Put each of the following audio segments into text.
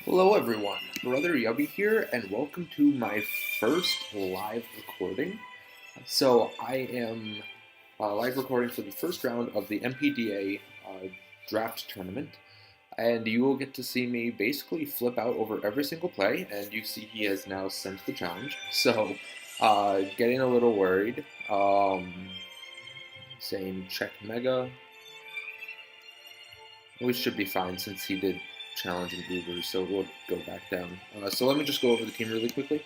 Hello everyone, Brother Yubby here, and welcome to my first live recording. So I am live recording for the first round of the NPDA draft tournament, and you will get to see me basically flip out over every single play, and you see he has now sent the challenge. So getting a little worried, saying check mega. We should be fine since he did challenge in Uber, so we'll go back down. So let me just go over the team really quickly.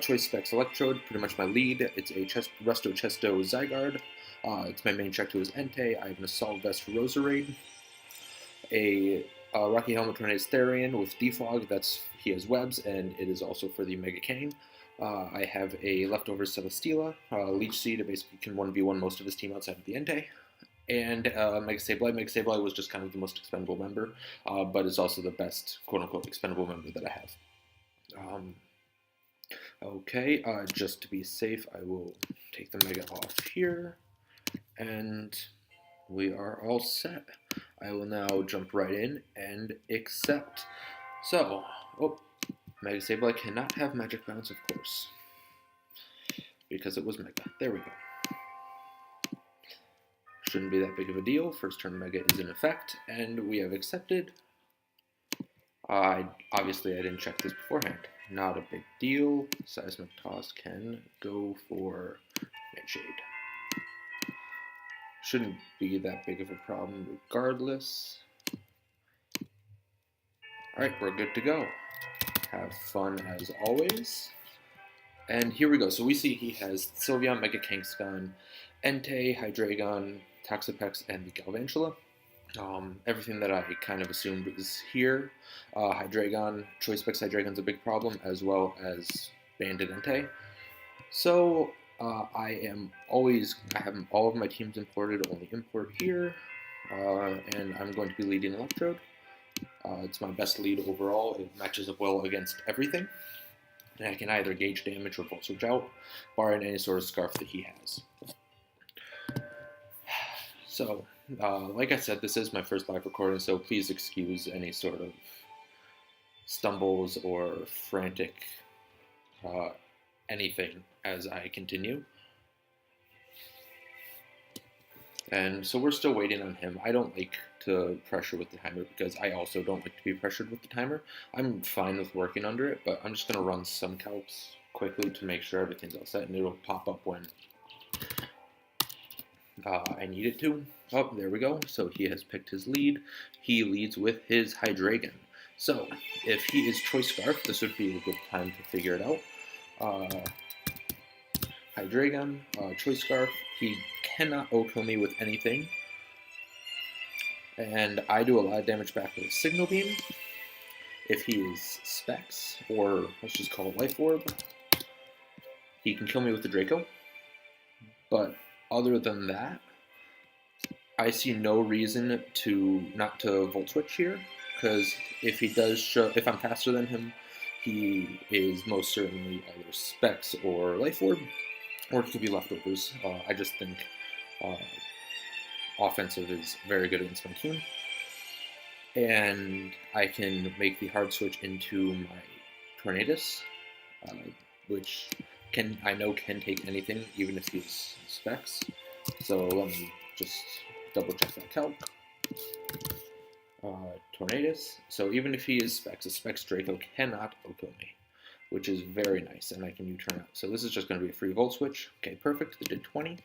Choice Specs Electrode, pretty much my lead. It's a Resto Chesto Zygarde. It's my main check to his Entei. I have an Assault Vest for Roserade. A Rocky Helmet Tornadus Therian with Defog, he has webs, and it is also for the Mega Kang. I have a leftover Celesteela, Leech Seed. It basically can 1v1 most of his team outside of the Entei. And Mega Sableye. Mega Sableye was just kind of the most expendable member, but it's also the best quote-unquote expendable member that I have. Okay, just to be safe, I will take the Mega off here, and we are all set. I will now jump right in and accept. So, Mega Sableye cannot have Magic Bounce, of course, because it was Mega. There we go. Shouldn't be that big of a deal. First turn Mega is in effect, and we have accepted. Obviously, I didn't check this beforehand. Not a big deal. Seismic Toss can go for Nightshade. Shouldn't be that big of a problem regardless. Alright, we're good to go. Have fun as always. And here we go. So we see he has Sylveon, Mega Kangaskhan, Entei, Hydreigon, Toxapex, and the Galvantula. Everything that I kind of assumed is here. Hydreigon, Choice Specs Hydreigon's a big problem, as well as Banded Entei. So I have all of my teams imported, only import here, and I'm going to be leading Electrode. It's my best lead overall. It matches up well against everything. And I can either gauge damage or Volt Switch out, barring any sort of scarf that he has. So, like I said, this is my first live recording, so please excuse any sort of stumbles or frantic anything as I continue. And so we're still waiting on him. I don't like to pressure with the timer because I also don't like to be pressured with the timer. I'm fine with working under it, but I'm just going to run some calcs quickly to make sure everything's all set, and it'll pop up when I need it to. Oh, there we go. So he has picked his lead. He leads with his Hydreigon. So if he is Choice Scarf, this would be a good time to figure it out. Hydreigon, Choice Scarf. He cannot OHKO me with anything. And I do a lot of damage back with a Signal Beam. If he is Specs, or let's just call it Life Orb, he can kill me with the Draco. But other than that, I see no reason not to Volt Switch here, because if he does if I'm faster than him, he is most certainly either Specs or Life Orb, or it could be Leftovers. I just think offensive is very good against my team. And I can make the hard switch into my Tornadus, which I know can take anything, even if he's Specs. So let me just double check that calc. Tornadus. So even if he is Specs, a Specs Draco cannot OHKO me, which is very nice, and I can U-turn out. So this is just going to be a free Volt Switch. Okay, perfect. It did 20.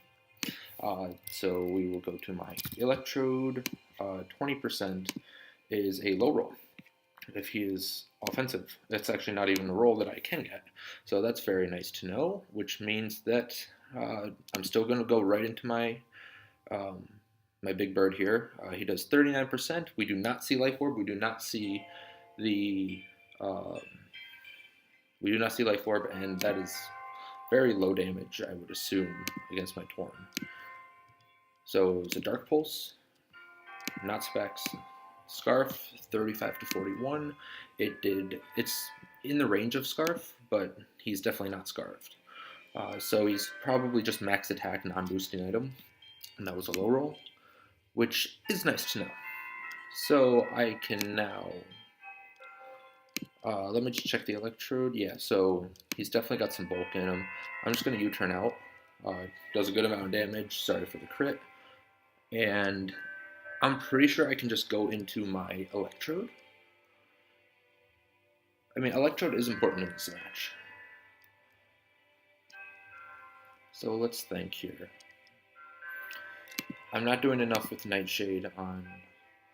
So we will go to my Electrode. 20% is a low roll. If he is offensive, that's actually not even a roll that I can get. So that's very nice to know, which means that I'm still going to go right into my my big bird here. He does 39%. We do not see Life Orb. We do not see Life Orb, and that is very low damage, I would assume, against my Torn. So it's a Dark Pulse, not Specs. Scarf, 35 to 41. It's in the range of Scarf, but he's definitely not Scarfed. So he's probably just max attack, non-boosting item, and that was a low roll, which is nice to know. So I can now Let me just check the electrode. Yeah, so he's definitely got some bulk in him. I'm just going to U-turn out. Does a good amount of damage. Sorry for the crit. And I'm pretty sure I can just go into my electrode. I mean, electrode is important in this match. So let's think here. I'm not doing enough with Nightshade on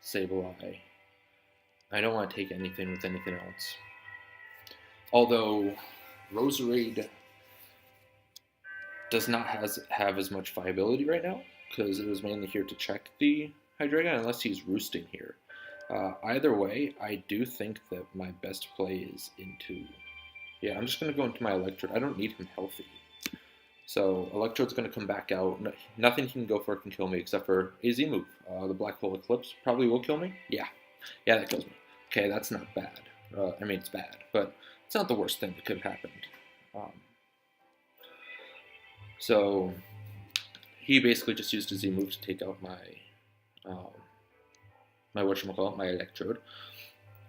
Sableye. I don't want to take anything with anything else. Although Roserade does not have as much viability right now, because it was mainly here to check the Hydreigon, unless he's roosting here. Either way, I do think that my best play is into... Yeah, I'm just going to go into my Electrode. I don't need him healthy. So Electrode's going to come back out. Nothing he can go for can kill me except for AZ move. The Black Hole Eclipse probably will kill me. Yeah, that kills me. Okay, that's not bad. I mean, it's bad, but it's not the worst thing that could have happened. So he basically just used a Z move to take out my my Electrode.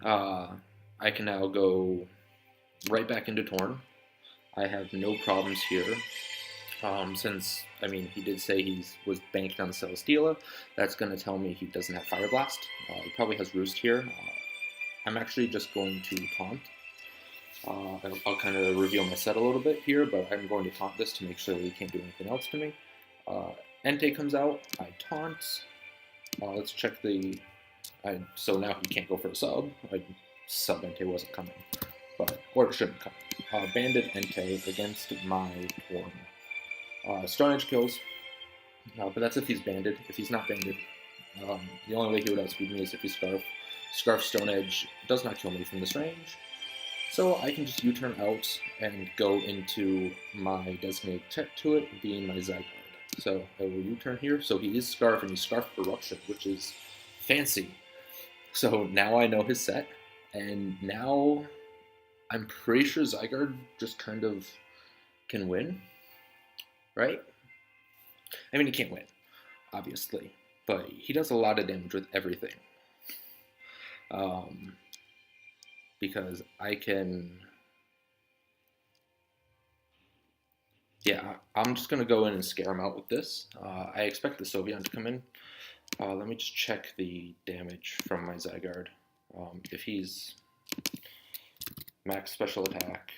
I can now go right back into Torn. I have no problems here. Since, I mean, he did say he was banking on the Celesteela, that's going to tell me he doesn't have Fire Blast. He probably has Roost here. I'm actually just going to taunt. I'll kind of reveal my set a little bit here, but I'm going to taunt this to make sure that he can't do anything else to me. Entei comes out, I taunt. Let's check the... so now he can't go for a sub. Sub Entei wasn't coming, or it shouldn't come. Banded Entei against my Torn. Stone Edge kills, but that's if he's banded. If he's not banded, the only way he would outspeed me is if he Scarf. Scarf Stone Edge does not kill me from this range, so I can just U-turn out and go into my designated tech to it, being my Zygarde. So I will U-turn here. So he is Scarf, and he's Scarf Eruption, which is fancy. So now I know his set, and now I'm pretty sure Zygarde just kind of can win. Right? I mean, he can't win, obviously, but he does a lot of damage with everything. Because I can... Yeah, I'm just going to go in and scare him out with this. I expect the Sylveon to come in. Let me just check the damage from my Zygarde. If he's max special attack...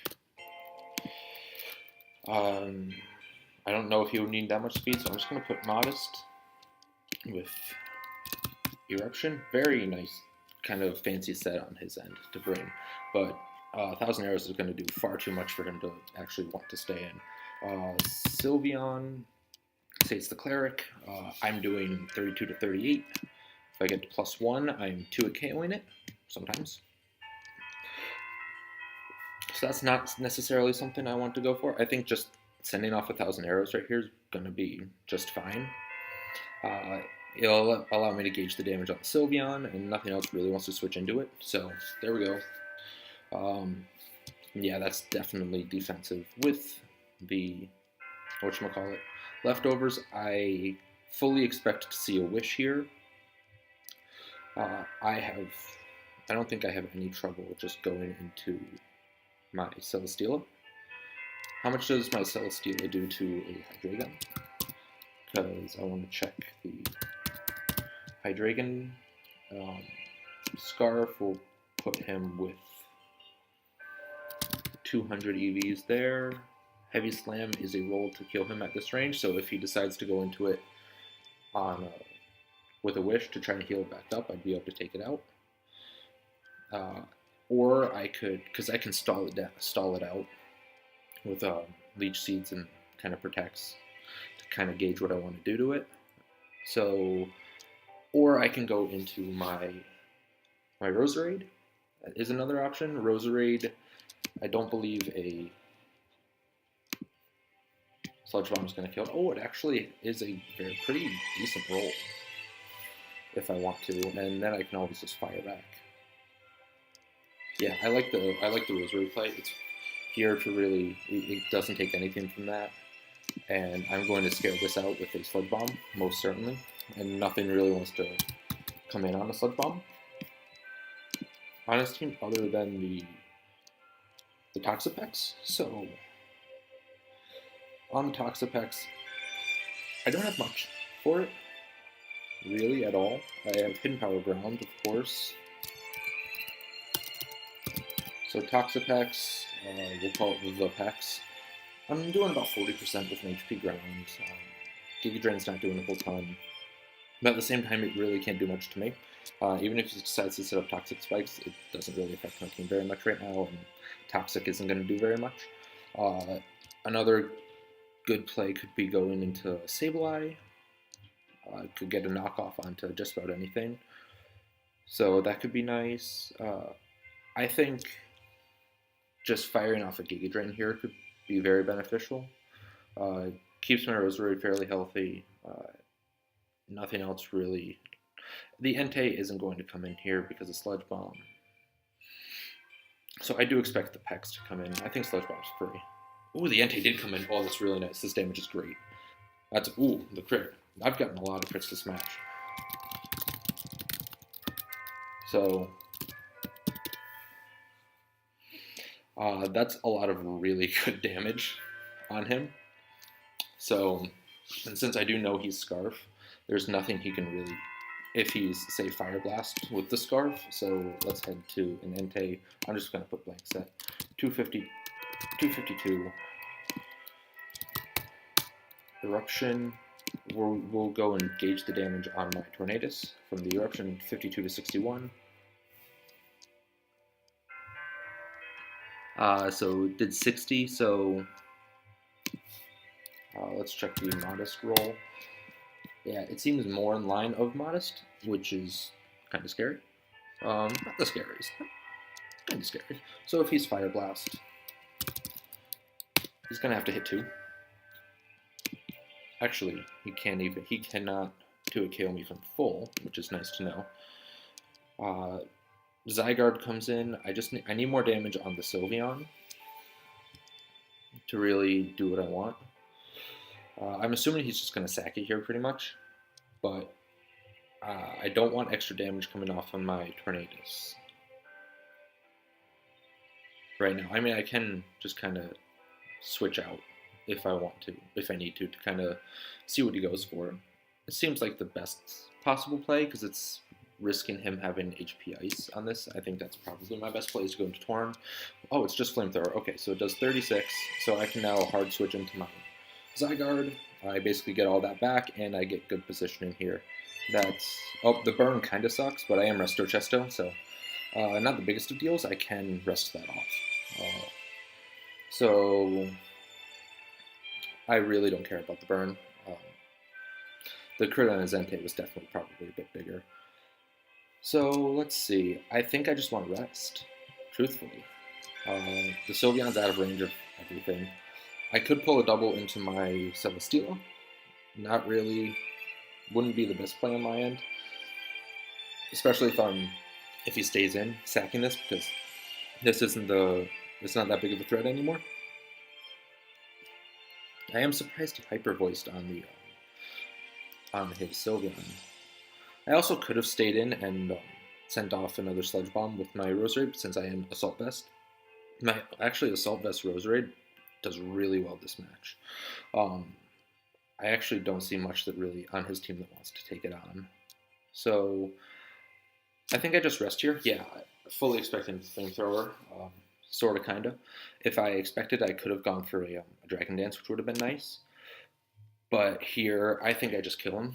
I don't know if he would need that much speed, so I'm just going to put Modest with Eruption. Very nice, kind of fancy set on his end to bring, but 1,000 Arrows is going to do far too much for him to actually want to stay in. Sylveon, say it's the Cleric. I'm doing 32 to 38. If I get to +1, I'm 2 at KOing it, sometimes. So that's not necessarily something I want to go for. I think just sending off 1,000 arrows right here is going to be just fine. It'll allow me to gauge the damage on the Sylveon, and nothing else really wants to switch into it. So there we go. Yeah, that's definitely defensive. With the leftovers, I fully expect to see a Wish here. I don't think I have any trouble just going into my Celesteela. How much does my Celesteela do to a Hydreigon? Because I want to check the Hydreigon. Scarf will put him with 200 EVs there. Heavy Slam is a roll to kill him at this range, so if he decides to go into it with a Wish to try and heal it back up, I'd be able to take it out. Or I could, because I can stall it out with Leech Seeds, and kind of protects to kind of gauge what I want to do to it. So, or I can go into my Roserade. That is another option. Roserade, I don't believe a Sludge Bomb is going to kill it. Oh, it actually is a pretty decent roll if I want to, and then I can always just fire back. Yeah, I like the Roserade play. It's here to really, it doesn't take anything from that, and I'm going to scare this out with a Sludge Bomb, most certainly, and nothing really wants to come in on a Sludge Bomb on his team other than the the Toxapex. So on the Toxapex, I don't have much for it, really, at all. I have Hidden Power Ground, of course. So Toxapex, we'll call it the Pex. I'm doing about 40% with an HP Ground. Giga Drain's not doing a whole ton. But at the same time, it really can't do much to me. Even if he decides to set up Toxic Spikes, it doesn't really affect my team very much right now, and Toxic isn't going to do very much. Another good play could be going into Sableye. Could get a knockoff onto just about anything. So that could be nice. I think just firing off a Giga Drain here could be very beneficial. Keeps my Roserade fairly healthy. Nothing else really. The Entei isn't going to come in here because of Sludge Bomb. So I do expect the Pex to come in. I think Sludge Bomb's free. Ooh, the Entei did come in. Oh, that's really nice. This damage is great. That's, ooh, the crit. I've gotten a lot of crits to smash. So that's a lot of really good damage on him. So, and since I do know he's Scarf, there's nothing he can really, if he's, say, Fire Blast with the Scarf. So let's head to an Entei. I'm just going to put blank set. 250, 252. Eruption. We'll go and gauge the damage on my Tornadus from the Eruption, 52 to 61. So it did 60, so let's check the Modest roll. Yeah, it seems more in line of Modest, which is kind of scary. Not the scariest, but kind of scary. So if he's Fire Blast, he's going to have to hit 2. Actually, he cannot 2-hit KO me from full, which is nice to know. Zygarde comes in. I need more damage on the Sylveon to really do what I want. I'm assuming he's just going to sack it here pretty much, but I don't want extra damage coming off on my Tornadus right now. I mean, I can just kind of switch out if I want to, if I need to kind of see what he goes for. It seems like the best possible play because it's risking him having HP Ice on this. I think that's probably my best play is to go into Torn. Oh, it's just Flamethrower. Okay, so it does 36, so I can now hard switch into my Zygarde. I basically get all that back, and I get good positioning here. That's... Oh, the burn kind of sucks, but I am Resto Chesto, so not the biggest of deals. I can rest that off. So I really don't care about the burn. The crit on his Entei was definitely probably a bit bigger. So let's see. I think I just want rest, truthfully. The Sylveon's out of range of everything. I could pull a double into my Celesteela. Not really. Wouldn't be the best play on my end. Especially if he stays in, sacking this, because this it's not that big of a threat anymore. I am surprised he hyper voiced on his Sylveon. I also could have stayed in and sent off another Sludge Bomb with my Roserade since I am Assault Vest. Actually, Assault Vest Roserade does really well this match. I actually don't see much that really on his team that wants to take it on. So I think I just rest here. Yeah, fully expecting Flamethrower, sort of, kind of. If I expected, I could have gone for a Dragon Dance, which would have been nice. But here, I think I just kill him.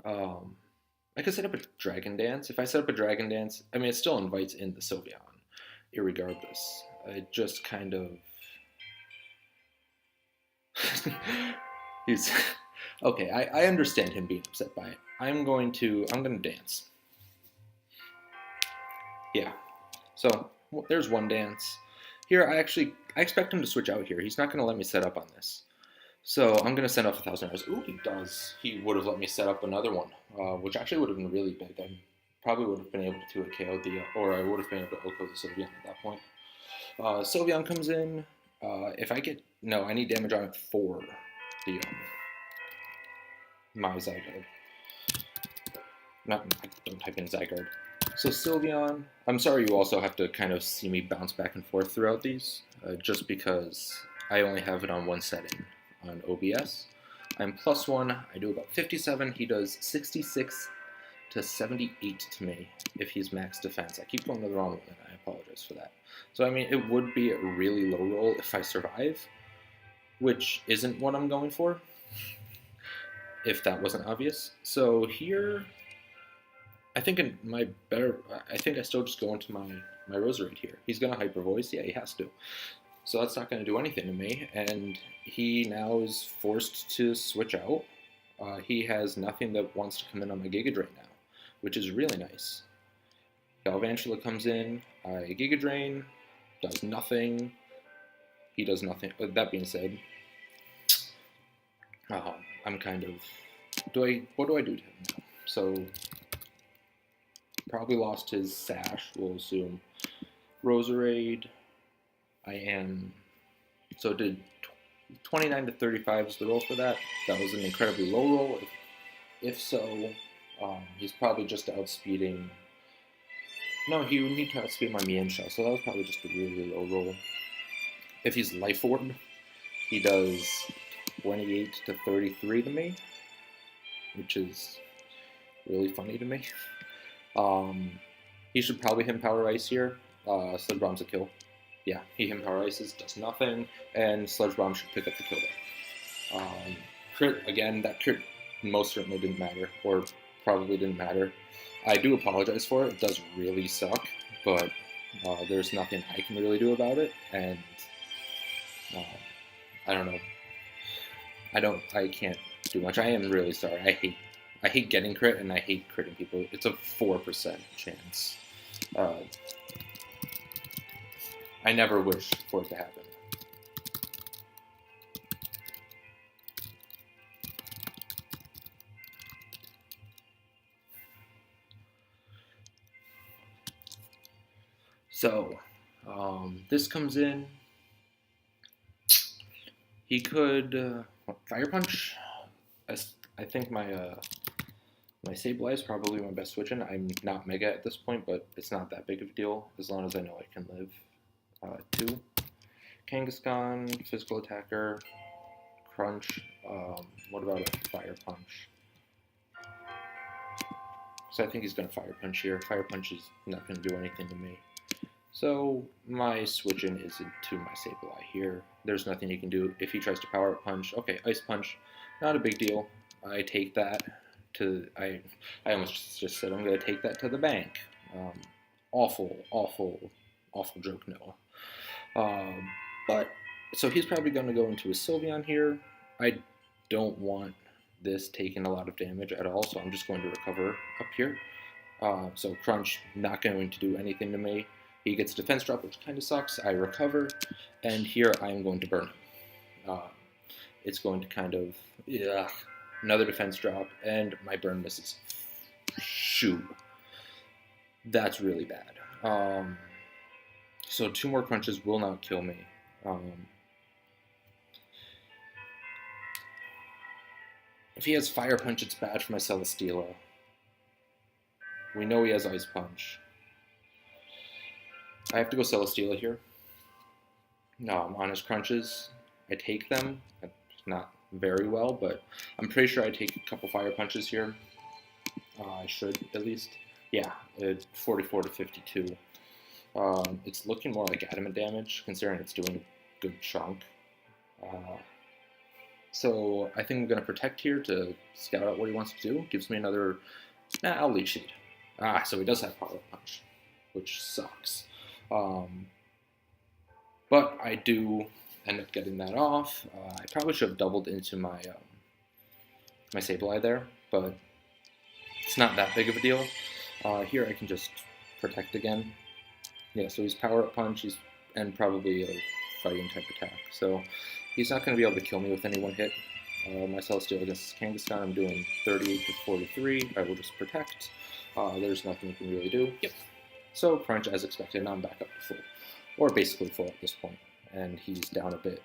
I could set up a Dragon Dance. If I set up a Dragon Dance, I mean, it still invites in the Sylveon, irregardless. It just kind of... He's... Okay, I understand him being upset by it. I'm gonna dance. Yeah. So, there's one dance. Here, I expect him to switch out here. He's not gonna let me set up on this. So I'm going to send off 1,000 arrows. Ooh, he does. He would have let me set up another one, which actually would have been really big. I probably would have been able to KO or I would have been able to OHKO the Sylveon at that point. Sylveon comes in. If I get... No, I need damage on it for the my Zygarde. I don't type in Zygarde. So Sylveon, I'm sorry you also have to kind of see me bounce back and forth throughout these, just because I only have it on one setting on OBS. I'm +1, I do about 57, he does 66 to 78 to me if he's max defense. I keep going to the wrong one, and I apologize for that. So I mean, it would be a really low roll if I survive, which isn't what I'm going for, if that wasn't obvious. So here, I think I think I still just go into my Roserade here. He's gonna Hyper Voice, yeah, he has to. So that's not gonna do anything to me, and he now is forced to switch out. He has nothing that wants to come in on my Giga Drain now, which is really nice. Galvantula comes in, I Giga Drain, does nothing. He does nothing. That being said, I'm kind of, what do I do to him now? So, probably lost his Sash, we'll assume. Roserade, so did 29 to 35 is the roll for that. That was an incredibly low roll. If so, he's probably just outspeeding. No, he would need to outspeed my Mienshao, so that was probably just a really low roll. If he's Life Orb, he does 28 to 33 to me, which is really funny to me. He should probably hit Power Ice here. Sludge Bomb's a kill. Yeah, he hit Power Ices, does nothing, and Sludge Bomb should pick up the kill there. Crit, again, that crit most certainly didn't matter, or probably didn't matter. I do apologize for it. It does really suck, but there's nothing I can really do about it, and I don't know. I can't do much. I am really sorry. I hate getting crit, and I hate critting people. It's a 4% chance. I never wish for it to happen. So, this comes in. He could Fire Punch. I think my Sableye is probably my best switch in. I'm not Mega at this point, but it's not that big of a deal as long as I know I can live. 2. Kangaskhan, Physical Attacker, Crunch. What about a Fire Punch? So I think he's going to Fire Punch here. Fire Punch is not going to do anything to me. So my switch in is into my Sableye here. There's nothing he can do. If he tries to Power Up Punch, okay, Ice Punch, not a big deal. I take that to, I almost just said I'm going to take that to the bank. Awful joke, Noah. But, so he's probably going to go into his Sylveon here. I don't want this taking a lot of damage at all, so I'm just going to recover up here. So Crunch, not going to do anything to me. He gets a defense drop, which kind of sucks. I recover, and here I'm going to burn him. It's going to kind of, another defense drop, and my burn misses. Shoot. That's really bad. So 2 more crunches will not kill me. If he has Fire Punch, it's bad for my Celesteela. We know he has Ice Punch. I have to go Celesteela here. On his crunches, I take them. Not very well, but I'm pretty sure I take a couple Fire Punches here. I should, at least. Yeah, 44 to 52. It's looking more like adamant damage, considering it's doing a good chunk. So I think I'm going to Protect here to scout out what he wants to do. Gives me another... I'll Leech Seed. So he does have Power Punch, which sucks. But I do end up getting that off. I probably should have doubled into my my Sableye there, but it's not that big of a deal. Here I can just Protect again. Yeah, so he's Power Up Punch, and probably a fighting type attack. So he's not going to be able to kill me with any one hit. My Celesteela against Kangaskhan, I'm doing 38 to 43. I will just Protect. There's nothing you can really do. Yep. So Crunch, as expected, now I'm back up to full. Or basically full at this point. And he's down a bit.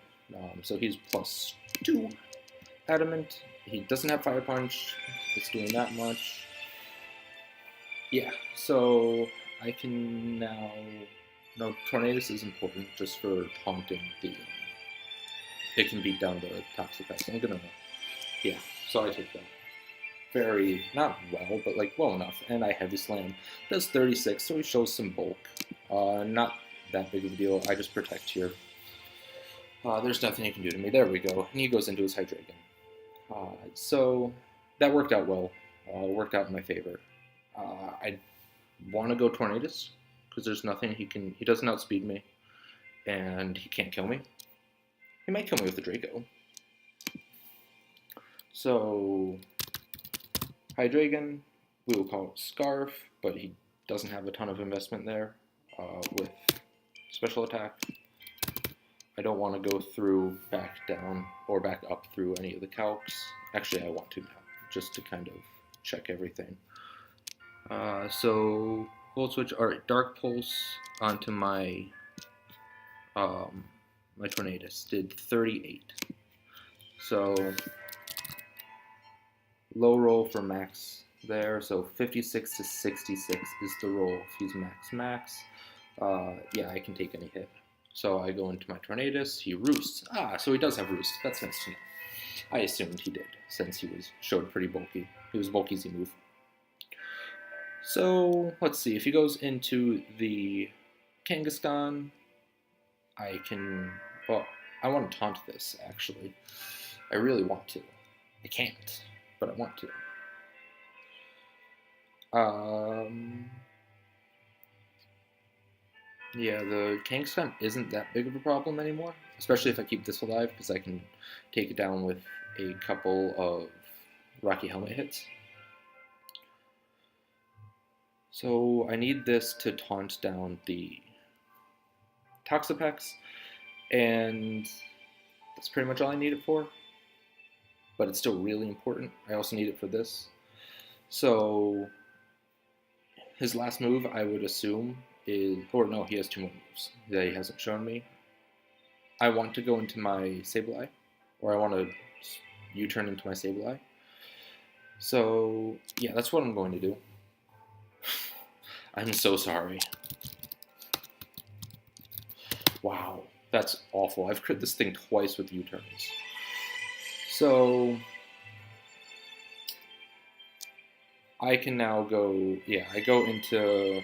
So he's +2 adamant. He doesn't have Fire Punch. It's doing that much. Yeah, so I can now. No, Tornadus is important just for taunting the. It can beat down the Toxapex. I'm gonna. Yeah, so I take that. Very, not well, but like well enough. And I Heavy Slam. Does 36, so he shows some bulk. Not that big of a deal. I just protect here. There's nothing he can do to me. There we go. And he goes into his Hydreigon. So that worked out well. Worked out in my favor. I want to go Tornadus because there's nothing he can. He doesn't outspeed me, and he can't kill me. He might kill me with the Draco. So Hydreigon, we will call it Scarf, but he doesn't have a ton of investment there with special attack. I don't want to go through back down or back up through any of the calcs. Actually, I want to now, just to kind of check everything. So Volt Switch, alright, Dark Pulse onto my my Tornadus did 38. So low roll for max there. So 56 to 66 is the roll if he's max. Yeah, I can take any hit. So I go into my Tornadus. He roosts. So he does have roost. That's nice to know. I assumed he did, since he showed pretty bulky. He was bulky Z move. So let's see. If he goes into the Kangaskhan, I can. Well, I want to taunt this actually. I really want to. I can't, but I want to. Yeah, the Kangaskhan isn't that big of a problem anymore, especially if I keep this alive, because I can take it down with a couple of Rocky Helmet hits. So I need this to taunt down the Toxapex, and that's pretty much all I need it for. But it's still really important. I also need it for this. So his last move, I would assume, is... Or no, he has 2 more moves that he hasn't shown me. I want to go into my Sableye, or I want to U-turn into my Sableye. So, yeah, that's what I'm going to do. I'm so sorry. Wow, that's awful. I've crit this thing twice with U-turns. So I can now go, I go into,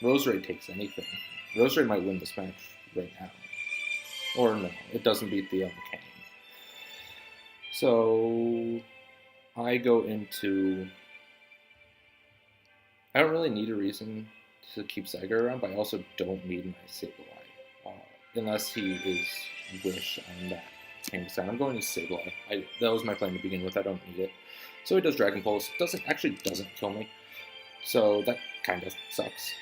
Roserade takes anything. Roserade might win this match right now. Or no, it doesn't beat the Kang. So I go into, I don't really need a reason to keep Zyger around, but I also don't need my Sableye. Unless he is Wish on that Kangaskhan. I'm going to Sableye. That was my plan to begin with. I don't need it. So he does Dragon Pulse. Doesn't kill me. So that kind of sucks.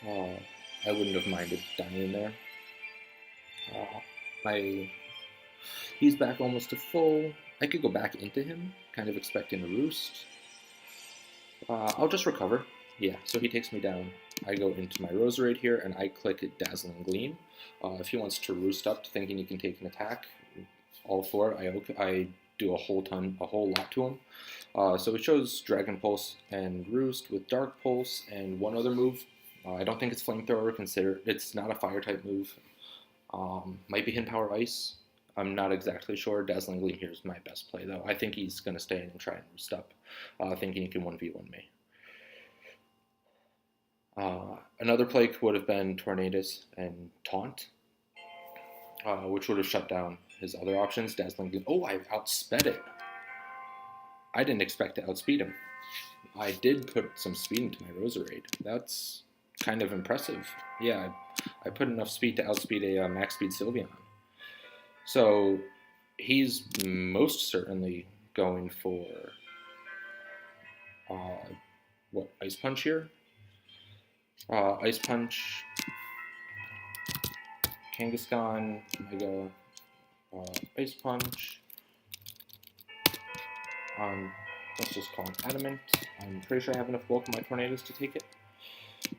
I wouldn't have minded dying there. He's back almost to full. I could go back into him, kind of expecting a roost. I'll just recover. Yeah, so he takes me down. I go into my Roserade here, and I click Dazzling Gleam. If he wants to roost up, thinking he can take an attack, all for it. I do a whole lot to him. So he shows Dragon Pulse and Roost with Dark Pulse and one other move. I don't think it's Flamethrower. It's not a fire type move. Might be Hidden Power Ice. I'm not exactly sure. Dazzling Gleam here is my best play, though. I think he's going to stay in and try and roost up, thinking he can 1v1 me. Another play would have been Tornadus and Taunt, which would have shut down his other options. Dazzling Gleam. Oh, I outsped it. I didn't expect to outspeed him. I did put some speed into my Roserade. That's kind of impressive. Yeah, I put enough speed to outspeed a max speed Sylveon. So he's most certainly going for Ice Punch here. Ice Punch, Kangaskhan, Mega, Ice Punch. Let's just call him Adamant. I'm pretty sure I have enough bulk in my Tornadus to take it.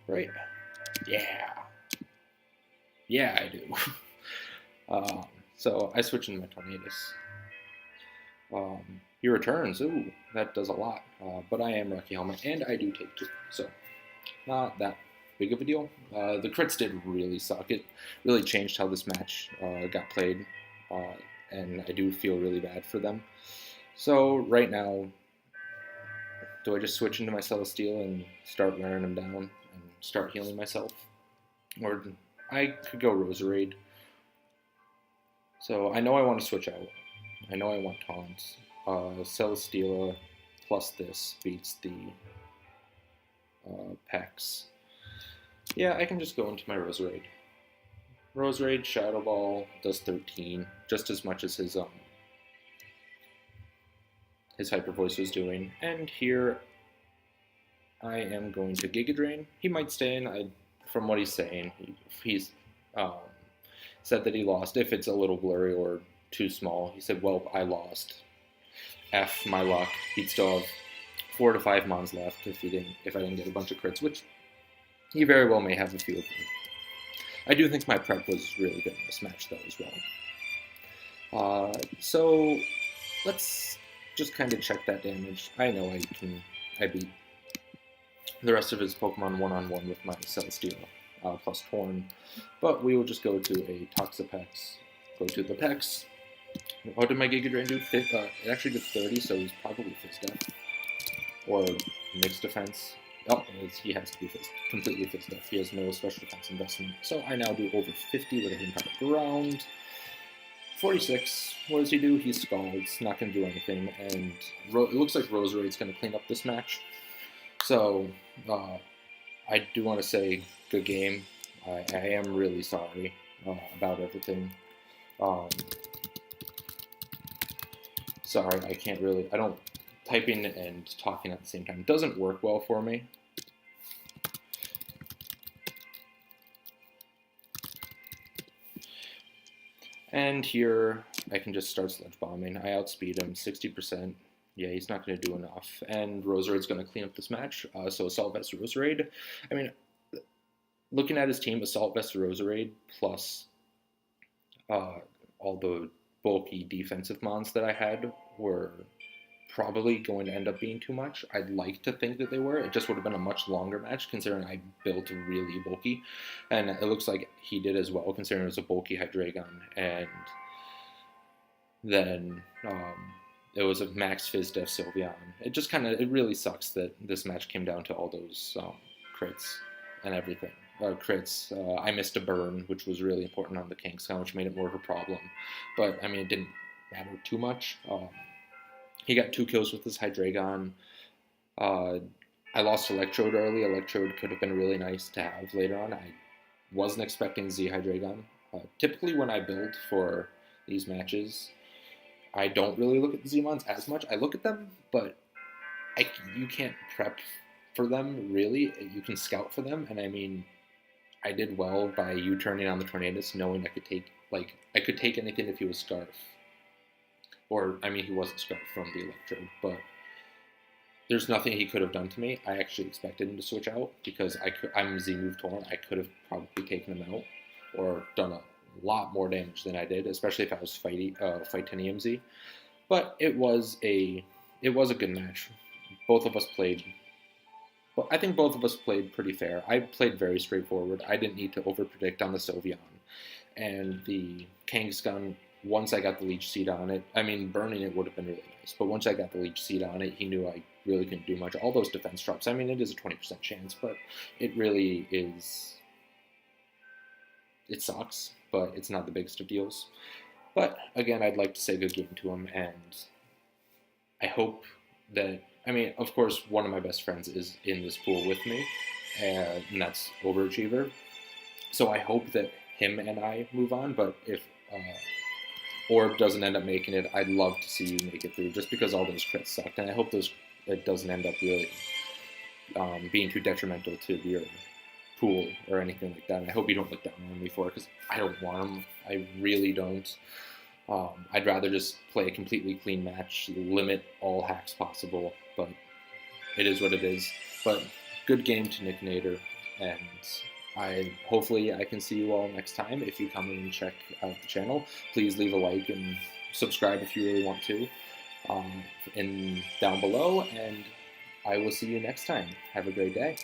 Right? Yeah. Yeah, I do. So I switch into my Tornadus. He returns. Ooh, that does a lot. But I am Rocky Helmet, and I do take 2, so not that big of a deal. The crits did really suck. It really changed how this match got played, and I do feel really bad for them. So right now, do I just switch into my Celesteela and start wearing them down and start healing myself? Or I could go Roserade. So I know I want to switch out. I know I want Taunt. Celesteela plus this beats the Pex. Yeah, I can just go into my Roserade. Roserade, Shadow Ball, does 13, just as much as his Hyper Voice was doing. And here I am going to Giga Drain. He might stay in. From what he's saying, he's said that he lost. If it's a little blurry or too small, he said, well, I lost. F my luck. He'd still have 4 to 5 mons left if I didn't get a bunch of crits, which he very well may have a few of them. I do think my prep was really good in this match, though, as well. So let's just kind of check that damage. I know I beat the rest of his Pokemon one-on-one with my Celesteela plus Torn, but we will just go to a Toxapex, go to the Pex. What did my Giga Drain do? It actually did 30, so he's probably Fizz Death. Or Mixed Defense. Oh, he has to be completely Fizz Death. He has no special defense investment. So I now do over 50 with a Hidden Power Ground. 46. What does he do? He Scalds. Not going to do anything. And it looks like Roserade's going to clean up this match. So I do want to say good game. I am really sorry about everything. Sorry, I don't, typing and talking at the same time doesn't work well for me. And here, I can just start Sludge Bombing. I outspeed him 60%. Yeah, he's not going to do enough. And Roserade's going to clean up this match. So Assault Vest Roserade. I mean, looking at his team, Assault Vest Roserade plus all the bulky defensive mons that I had were probably going to end up being too much. I'd like to think that they were. It just would have been a much longer match considering I built really bulky. And it looks like he did as well considering it was a bulky Hydreigon. And then it was a max Fizz Def Sylveon. It really sucks that this match came down to all those crits and everything. Crits. I missed a burn, which was really important on the Kangaskhan, which made it more of a problem. But, I mean, it didn't matter too much. He got 2 kills with his Hydreigon. I lost Electrode early. Electrode could have been really nice to have later on. I wasn't expecting Z Hydreigon. Typically when I build for these matches, I don't really look at the Z-Mons as much. I look at them, but you can't prep for them, really. You can scout for them, and I mean, I did well by U-turning on the Tornadus, knowing I could take anything if he was Scarf. Or, I mean, he wasn't Scarf from the Electrode, but there's nothing he could have done to me. I actually expected him to switch out, because I'm Z-Move Torn. I could have probably taken him out, or done a lot more damage than I did, especially if I was Fightinium Z. But it was a good match. I think both of us played pretty fair. I played very straightforward. I didn't need to overpredict on the Sylveon. And the Kangaskhan, once I got the Leech Seed on it, I mean, burning it would have been really nice, but once I got the Leech Seed on it, he knew I really couldn't do much. All those defense drops, I mean, it is a 20% chance, but it really is... It sucks, but it's not the biggest of deals. But, again, I'd like to say good game to him, and I hope that... I mean, of course, one of my best friends is in this pool with me, and that's Overachiever. So I hope that him and I move on, but if Orb doesn't end up making it, I'd love to see you make it through, just because all those crits sucked, and I hope it doesn't end up really being too detrimental to your pool or anything like that. And I hope you don't look down on me for it, because I don't want them. I really don't. I'd rather just play a completely clean match, limit all hacks possible, but it is what it is. But good game to Nick Nader, and hopefully I can see you all next time. If you come in and check out the channel, please leave a like and subscribe if you really want to. down below, and I will see you next time. Have a great day.